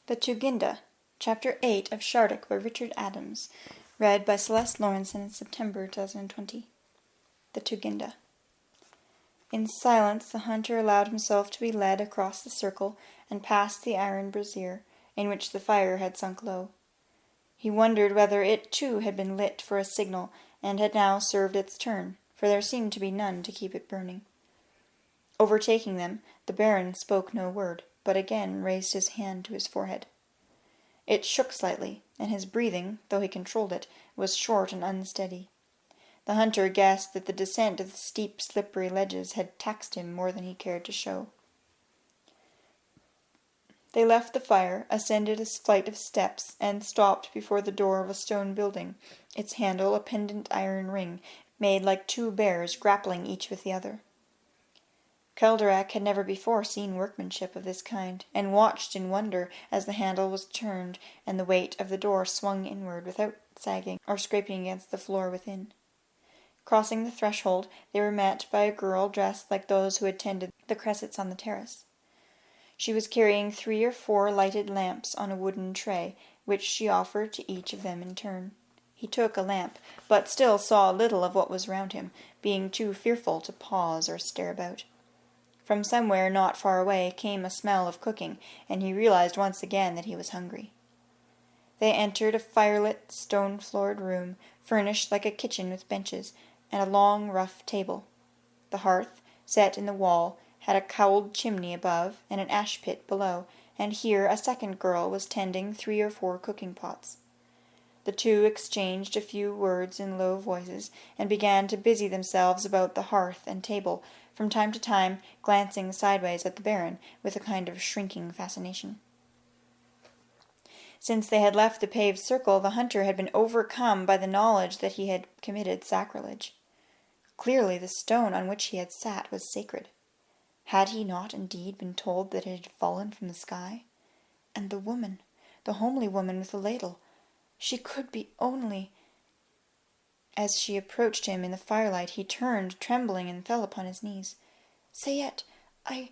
The Tuginda, Chapter 8 of Shardik by Richard Adams, read by Celeste Lawrence in September 2020. The Tuginda. In silence the hunter allowed himself to be led across the circle and past the iron brazier, in which the fire had sunk low. He wondered whether it too had been lit for a signal, and had now served its turn, for there seemed to be none to keep it burning. Overtaking them, the Baron spoke no word, but again raised his hand to his forehead. It shook slightly, and his breathing, though he controlled it, was short and unsteady. The hunter guessed that the descent of the steep, slippery ledges had taxed him more than he cared to show. They left the fire, ascended a flight of steps, and stopped before the door of a stone building, its handle a pendant iron ring, made like two bears grappling each with the other. Kelderak had never before seen workmanship of this kind, and watched in wonder as the handle was turned and the weight of the door swung inward without sagging or scraping against the floor within. Crossing the threshold, they were met by a girl dressed like those who attended the cressets on the terrace. She was carrying 3 or 4 lighted lamps on a wooden tray, which she offered to each of them in turn. He took a lamp, but still saw little of what was round him, being too fearful to pause or stare about. From somewhere not far away came a smell of cooking, and he realized once again that he was hungry. They entered a firelit, stone-floored room, furnished like a kitchen with benches, and a long, rough table. The hearth, set in the wall, had a cowled chimney above and an ash-pit below, and here a second girl was tending 3 or 4 cooking pots. The two exchanged a few words in low voices, and began to busy themselves about the hearth and table, from time to time glancing sideways at the Baron with a kind of shrinking fascination. Since they had left the paved circle, the hunter had been overcome by the knowledge that he had committed sacrilege. Clearly the stone on which he had sat was sacred. Had he not indeed been told that it had fallen from the sky? And the woman, the homely woman with the ladle, she could be only... As she approached him in the firelight, he turned, trembling, and fell upon his knees. "Sayet, I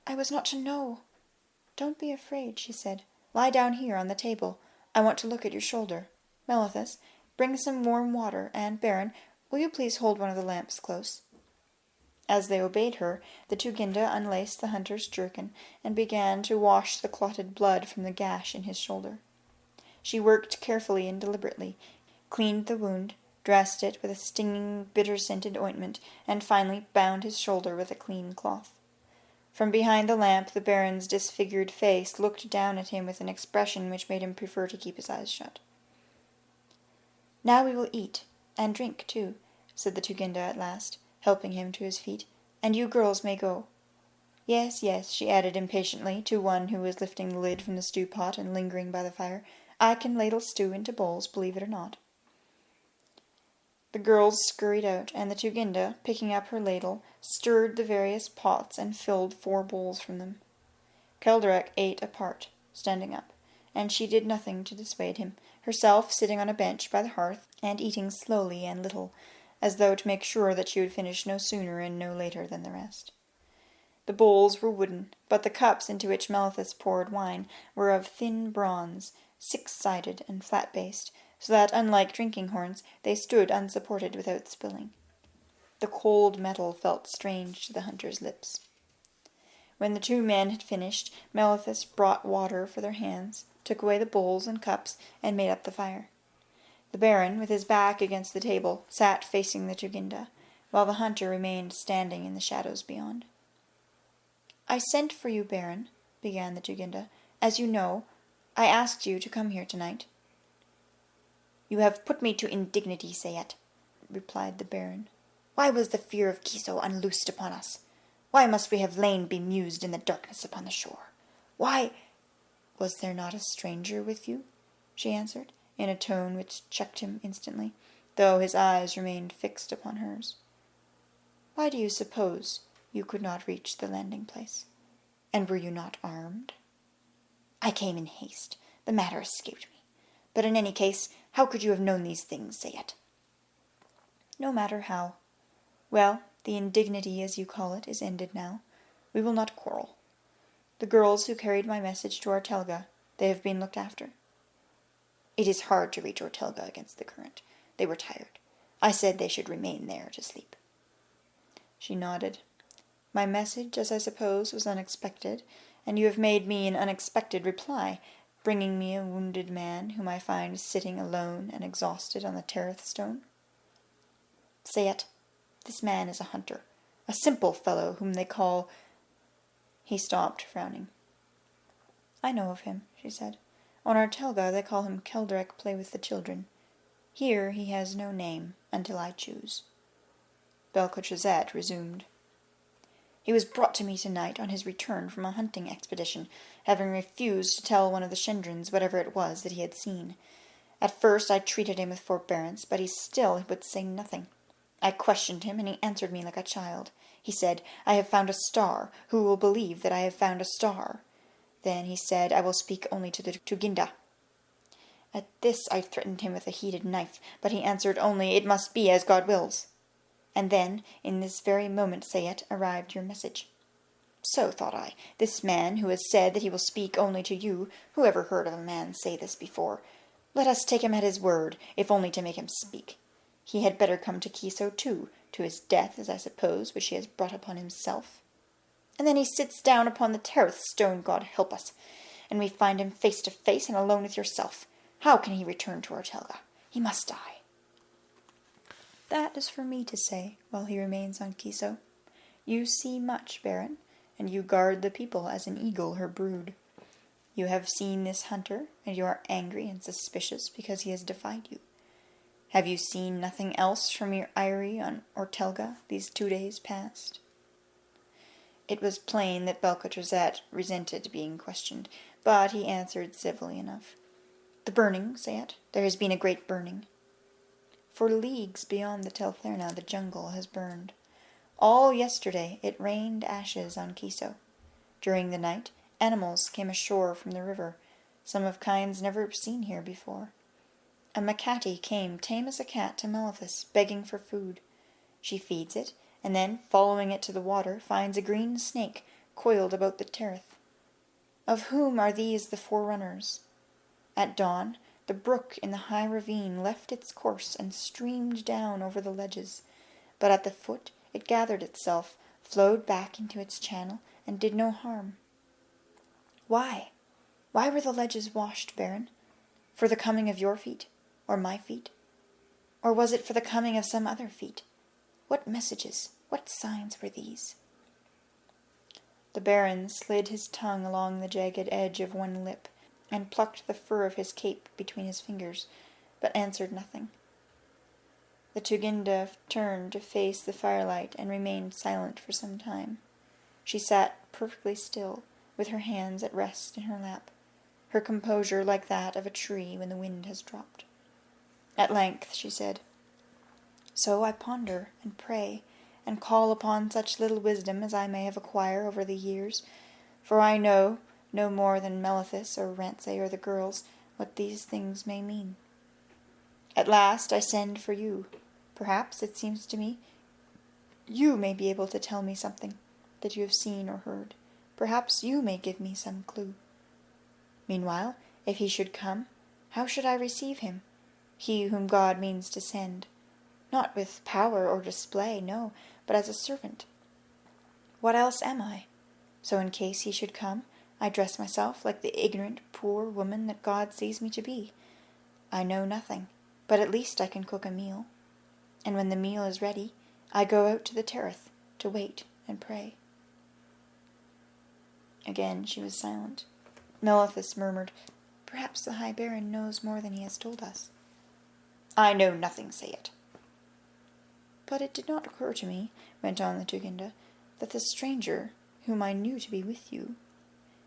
was not to know." "Don't be afraid," she said. "Lie down here on the table. I want to look at your shoulder. Melithus, bring some warm water, and, Baron, will you please hold one of the lamps close?" As they obeyed her, the Tuginda unlaced the hunter's jerkin, and began to wash the clotted blood from the gash in his shoulder. She worked carefully and deliberately, cleaned the wound, dressed it with a stinging, bitter-scented ointment, and finally bound his shoulder with a clean cloth. From behind the lamp the Baron's disfigured face looked down at him with an expression which made him prefer to keep his eyes shut. "Now we will eat, and drink too," said the Tuginda at last, helping him to his feet, "and you girls may go." "Yes, yes," she added impatiently to one who was lifting the lid from the stew-pot and lingering by the fire, "I can ladle stew into bowls, believe it or not." The girls scurried out, and the Tuginda, picking up her ladle, stirred the various pots and filled 4 bowls from them. Kelderak ate apart, standing up, and she did nothing to dissuade him, herself sitting on a bench by the hearth, and eating slowly and little, as though to make sure that she would finish no sooner and no later than the rest. The bowls were wooden, but the cups into which Melithus poured wine were of thin bronze, 6-sided and flat-based, so that, unlike drinking horns, they stood unsupported without spilling. The cold metal felt strange to the hunter's lips. When the 2 men had finished, Melithus brought water for their hands, took away the bowls and cups, and made up the fire. The Baron, with his back against the table, sat facing the Tuginda, while the hunter remained standing in the shadows beyond. "I sent for you, Baron," began the Tuginda. "As you know, I asked you to come here tonight." "You have put me to indignity, Sayet," replied the Baron. "Why was the fear of Kiso unloosed upon us? Why must we have lain bemused in the darkness upon the shore? Why—" "Was there not a stranger with you?" she answered, in a tone which checked him instantly, though his eyes remained fixed upon hers. "Why do you suppose you could not reach the landing-place? And were you not armed?" "I came in haste. The matter escaped me. But in any case, how could you have known these things, Sayet?" "No matter how. Well, the indignity, as you call it, is ended now. We will not quarrel. The girls who carried my message to Artelga, They have been looked after. It is hard to reach Ortelga against the current. They were tired. I said they should remain there to sleep. She nodded. My message, as I suppose, was unexpected, and you have made me an unexpected reply, bringing me a wounded man whom I find sitting alone and exhausted on the Terrath stone. Say it. This man is a hunter, a simple fellow whom they call— He stopped, frowning. I know of him, she said. On Ortelga they call him Keldrek Play with the Children. Here he has no name, until I choose. Belcotrazette resumed. He was brought to me tonight on his return from a hunting expedition, having refused to tell one of the Shendrins whatever it was that he had seen. At first I treated him with forbearance, but he would say nothing. I questioned him, and he answered me like a child. He said, I have found a star. Who will believe that I have found a star? Then he said, I will speak only to the Tuginda. At this I threatened him with a heated knife, but he answered only, It must be as God wills. And then, in this very moment, Sayet, arrived your message. So, thought I, this man who has said that he will speak only to you, who ever heard of a man say this before? Let us take him at his word, if only to make him speak. He had better come to Kiso too, to his death, as I suppose, which he has brought upon himself. And then he sits down upon the Terrath stone, God help us, and we find him face to face and alone with yourself. How can he return to Ortelga? He must die. That is for me to say, while he remains on Kiso. You see much, Baron, and you guard the people as an eagle her brood. You have seen this hunter, and you are angry and suspicious because he has defied you. Have you seen nothing else from your eyrie on Ortelga these 2 days past? It was plain that Belcotrazette resented being questioned, but he answered civilly enough. The burning, Sayet. There has been a great burning. For leagues beyond the Teltherna the jungle has burned. All yesterday it rained ashes on Kiso. During the night, animals came ashore from the river, some of kinds never seen here before. A Makati came tame as a cat to Malithus, begging for food. She feeds it, and then, following it to the water, finds a green snake coiled about the Terrath. Of whom are these the forerunners? At dawn, the brook in the high ravine left its course and streamed down over the ledges, but at the foot it gathered itself, flowed back into its channel, and did no harm. Why? Why were the ledges washed, Baron? For the coming of your feet, or my feet? Or was it for the coming of some other feet? What messages, what signs were these? The Baron slid his tongue along the jagged edge of one lip, and plucked the fur of his cape between his fingers, but answered nothing. The Tuginda turned to face the firelight and remained silent for some time. She sat perfectly still, with her hands at rest in her lap, her composure like that of a tree when the wind has dropped. At length she said, So I ponder and pray, and call upon such little wisdom as I may have acquired over the years, for I know no more than Malithus or Rantze or the girls what these things may mean. At last I send for you. Perhaps, it seems to me, you may be able to tell me something that you have seen or heard. Perhaps you may give me some clue. Meanwhile, if he should come, how should I receive him, he whom God means to send? Not with power or display, no, but as a servant. What else am I? So in case he should come, I dress myself like the ignorant, poor woman that God sees me to be. I know nothing, but at least I can cook a meal. And when the meal is ready, I go out to the Terrath to wait and pray. Again she was silent. Malithus murmured, Perhaps the High Baron knows more than he has told us. I know nothing, say it. But it did not occur to me, went on the Tuginda, that the stranger, whom I knew to be with you—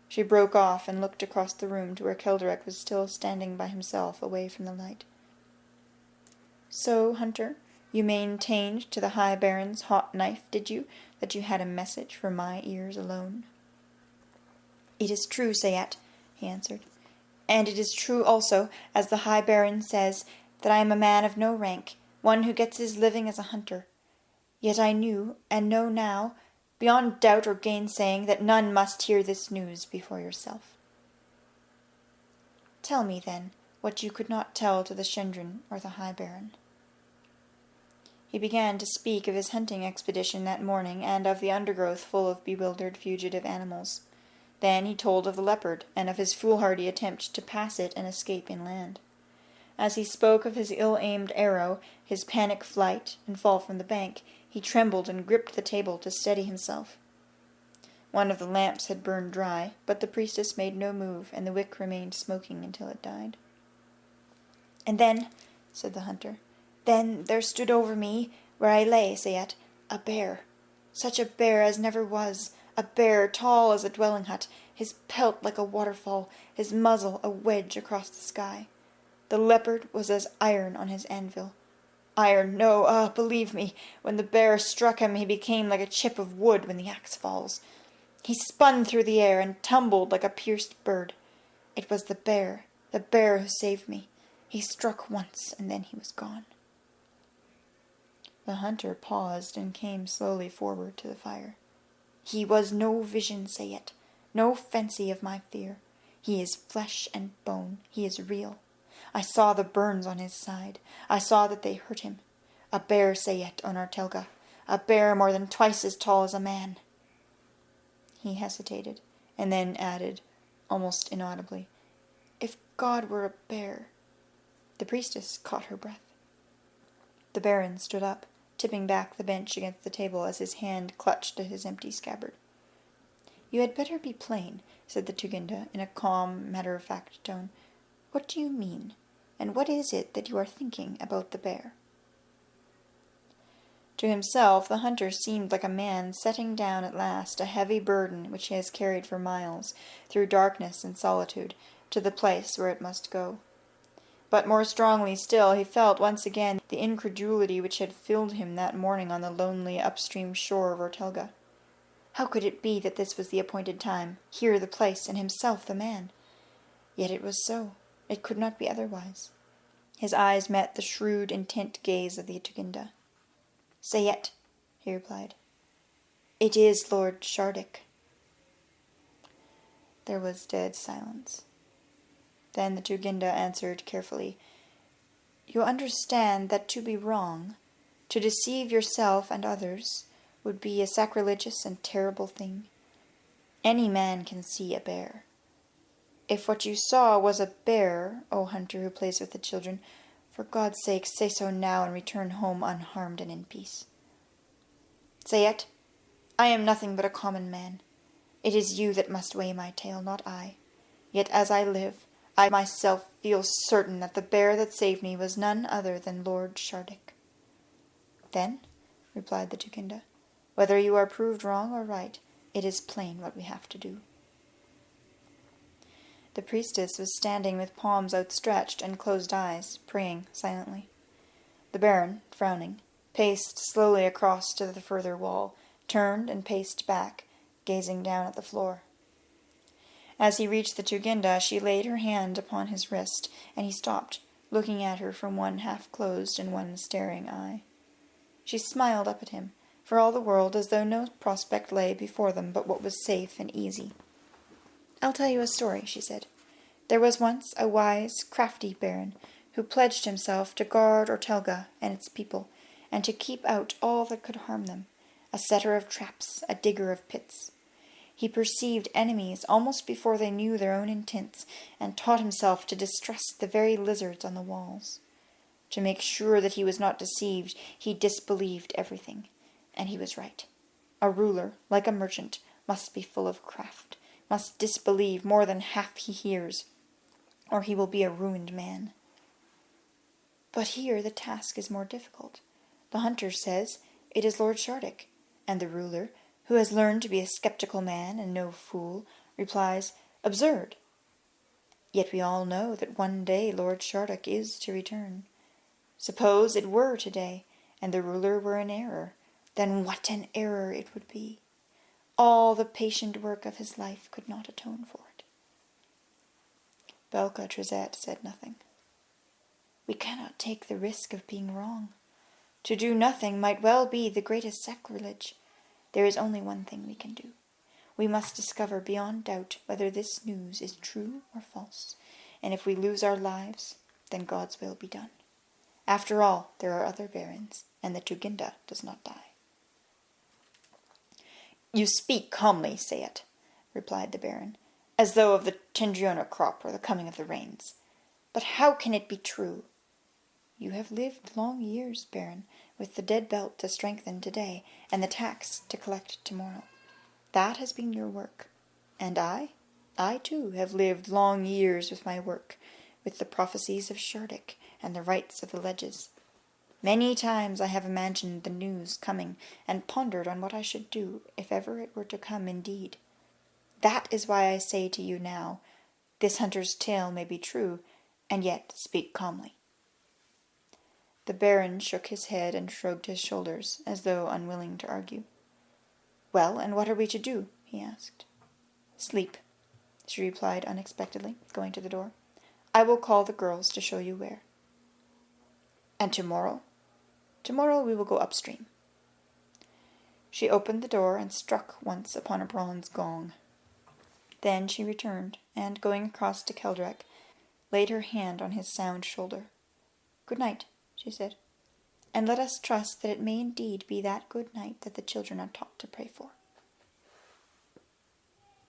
She broke off and looked across the room to where Keldrek was still standing by himself away from the light. So, Hunter, you maintained to the High Baron's hot knife, did you, that you had a message for my ears alone? It is true, Sayet, he answered, and it is true also, as the High Baron says, that I am a man of no rank, one who gets his living as a hunter. Yet I knew, and know now, beyond doubt or gainsaying, that none must hear this news before yourself. Tell me, then, what you could not tell to the Shendron or the High Baron." He began to speak of his hunting expedition that morning, and of the undergrowth full of bewildered fugitive animals. Then he told of the leopard, and of his foolhardy attempt to pass it and escape inland. As he spoke of his ill-aimed arrow, his panic flight, and fall from the bank, he trembled and gripped the table to steady himself. One of the lamps had burned dry, but the priestess made no move, and the wick remained smoking until it died. "And then," said the hunter, "then there stood over me, where I lay, Sayet, a bear. Such a bear as never was, a bear tall as a dwelling hut, his pelt like a waterfall, his muzzle a wedge across the sky. The leopard was as iron on his anvil. Iron, no, believe me, when the bear struck him he became like a chip of wood when the axe falls. He spun through the air and tumbled like a pierced bird. It was the bear who saved me. He struck once, and then he was gone." The hunter paused and came slowly forward to the fire. "He was no vision, Sayet, no fancy of my fear. He is flesh and bone. He is real. I saw the burns on his side. I saw that they hurt him. A bear, Sayet, on our telga. A bear more than twice as tall as a man." He hesitated, and then added, almost inaudibly, "If God were a bear." The priestess caught her breath. The baron stood up, tipping back the bench against the table as his hand clutched at his empty scabbard. "You had better be plain," said the Tuginda, in a calm, matter-of-fact tone. "What do you mean, and what is it that you are thinking about the bear?" To himself, the hunter seemed like a man setting down at last a heavy burden which he has carried for miles, through darkness and solitude, to the place where it must go. But more strongly still, he felt once again the incredulity which had filled him that morning on the lonely upstream shore of Ortelga. How could it be that this was the appointed time, here the place, and himself the man? Yet it was so. It could not be otherwise. His eyes met the shrewd, intent gaze of the Tuginda. "Sayet," he replied. "It is Lord Shardik." There was dead silence. Then the Tuginda answered carefully, "You understand that to be wrong, to deceive yourself and others, would be a sacrilegious and terrible thing. Any man can see a bear. If what you saw was a bear, O hunter who plays with the children, for God's sake say so now and return home unharmed and in peace. Sayet, I am nothing but a common man. It is you that must weigh my tale, not I. Yet as I live, I myself feel certain that the bear that saved me was none other than Lord Shardik." "Then," replied the Tuginda, "whether you are proved wrong or right, it is plain what we have to do." The priestess was standing with palms outstretched and closed eyes, praying silently. The baron, frowning, paced slowly across to the further wall, turned and paced back, gazing down at the floor. As he reached the Tuginda, she laid her hand upon his wrist, and he stopped, looking at her from one half-closed and one staring eye. She smiled up at him, for all the world as though no prospect lay before them but what was safe and easy. "I'll tell you a story," she said. "There was once a wise, crafty baron who pledged himself to guard Ortelga and its people, and to keep out all that could harm them, a setter of traps, a digger of pits. He perceived enemies almost before they knew their own intents, and taught himself to distrust the very lizards on the walls. To make sure that he was not deceived, he disbelieved everything, and he was right. A ruler, like a merchant, must be full of craft, must disbelieve more than half he hears, or he will be a ruined man. But here the task is more difficult. The hunter says it is Lord Shardik, and the ruler, who has learned to be a skeptical man and no fool, replies, absurd. Yet we all know that one day Lord Shardik is to return. Suppose it were today, and the ruler were in error, then what an error it would be! All the patient work of his life could not atone for it." Belka Trezette said nothing. "We cannot take the risk of being wrong. To do nothing might well be the greatest sacrilege. There is only one thing we can do. We must discover beyond doubt whether this news is true or false, and if we lose our lives, then God's will be done. After all, there are other barons, and the Tuginda does not die." "You speak calmly, say it," replied the baron, "as though of the Tendriona crop or the coming of the rains. But how can it be true? You have lived long years, baron, with the dead belt to strengthen today, and the tax to collect tomorrow. That has been your work. And I too have lived long years with my work, with the prophecies of Shardik and the rites of the ledges. Many times I have imagined the news coming, and pondered on what I should do if ever it were to come indeed. That is why I say to you now, this hunter's tale may be true, and yet speak calmly." The baron shook his head and shrugged his shoulders, as though unwilling to argue. "Well, and what are we to do?" he asked. "Sleep," she replied unexpectedly, going to the door. "I will call the girls to show you where." "And tomorrow?" "Tomorrow we will go upstream." She opened the door and struck once upon a bronze gong. Then she returned, and, going across to Keldrek, laid her hand on his sound shoulder. "Good night," she said, "and let us trust that it may indeed be that good night that the children are taught to pray for."